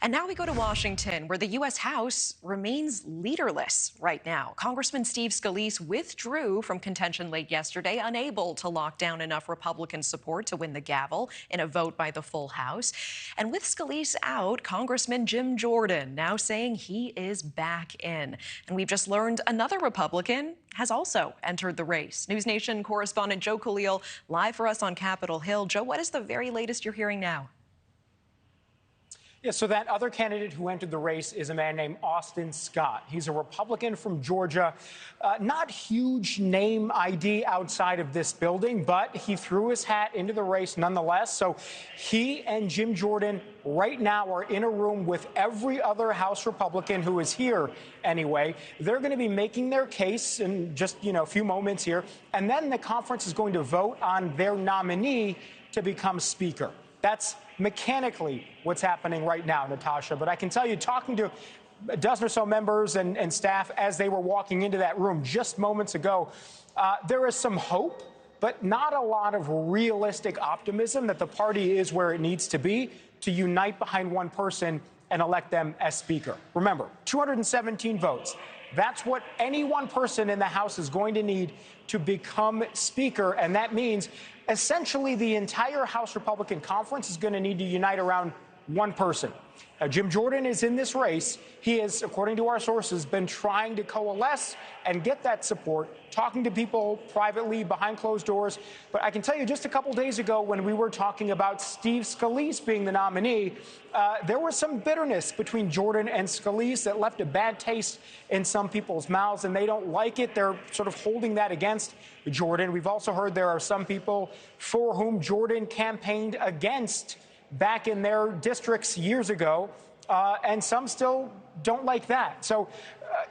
And now we go to Washington, where the U.S. House remains leaderless right now. Congressman Steve Scalise withdrew from contention late yesterday, unable to lock down enough Republican support to win the gavel in a vote by the full House. And with Scalise out, Congressman Jim Jordan now saying he is back in. And we've just learned another Republican has also entered the race. NewsNation correspondent Joe Connell live for us on Capitol Hill. Joe, what is the very latest you're hearing now? Yeah, so that other candidate who entered the race is a man named Austin Scott. He's a Republican from Georgia. Not huge name ID outside of this building, but he threw his hat into the race nonetheless. So he and Jim Jordan right now are in a room with every other House Republican who is here anyway. They're going to be making their case in just, a few moments here. And then the conference is going to vote on their nominee to become Speaker. That's mechanically what's happening right now, Natasha. But I can tell you, talking to a dozen or so members and staff as they were walking into that room just moments ago, there is some hope, but not a lot of realistic optimism that the party is where it needs to be to unite behind one person and elect them as Speaker. Remember, 217 votes. That's what any one person in the House is going to need to become Speaker, and that means essentially the entire House Republican Conference is going to need to unite around one person. Now, Jim Jordan is in this race. He has, according to our sources, been trying to coalesce and get that support, talking to people privately behind closed doors. But I can tell you, just a couple days ago when we were talking about Steve Scalise being the nominee, there was some bitterness between Jordan and Scalise that left a bad taste in some people's mouths, and they don't like it. They're sort of holding that against Jordan. We've also heard there are some people for whom Jordan campaigned against back in their districts years ago, and some still don't like that. So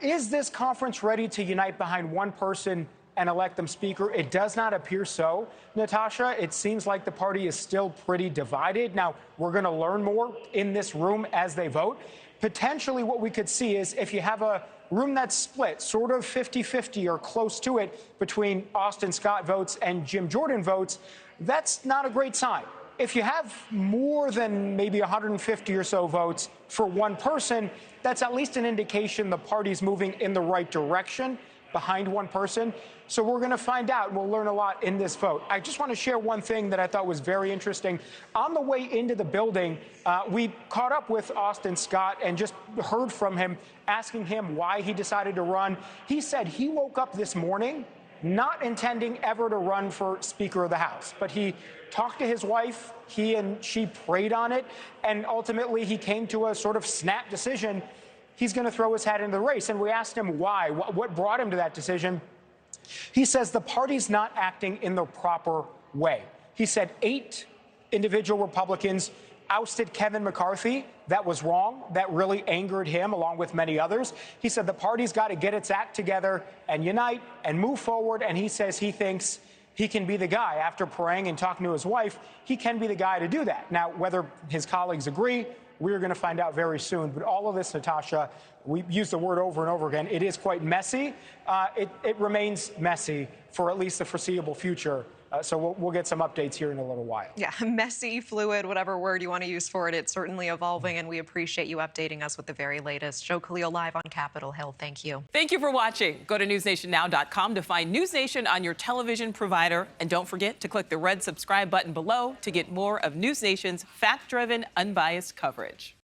is this conference ready to unite behind one person and elect them Speaker? It does not appear so, Natasha. It seems like the party is still pretty divided. Now, we're going to learn more in this room as they vote. Potentially what we could see is if you have a room that's split, sort of 50-50 or close to it between Austin Scott votes and Jim Jordan votes, that's not a great sign. If you have more than maybe 150 or so votes for one person, that's at least an indication the party's moving in the right direction behind one person. So we're going to find out. We'll learn a lot in this vote. I just want to share one thing that I thought was very interesting. On the way into the building, we caught up with Austin Scott and just heard from him, asking him why he decided to run. He said he woke up this morning not intending ever to run for Speaker of the House, but he talked to his wife, he and she prayed on it, and ultimately he came to a sort of snap decision. He's going to throw his hat into the race. And we asked him why, what brought him to that decision. He says the party's not acting in the proper way. He said 8 individual Republicans ousted Kevin McCarthy. That was wrong. That really angered him, along with many others. He said the party's got to get its act together and unite and move forward. And he says he thinks he can be the guy. After praying and talking to his wife, he can be the guy to do that. Now, whether his colleagues agree, we're going to find out very soon. But all of this, Natasha, we use the word over and over again. It is quite messy. It remains messy for at least the foreseeable future. So we'll get some updates here in a little while. Yeah, messy, fluid, whatever word you want to use for it. It's certainly evolving, and we appreciate you updating us with the very latest. Joe Connell live on Capitol Hill. Thank you. Thank you for watching. Go to newsnationnow.com to find NewsNation on your television provider. And don't forget to click the red subscribe button below to get more of NewsNation's fact-driven, unbiased coverage.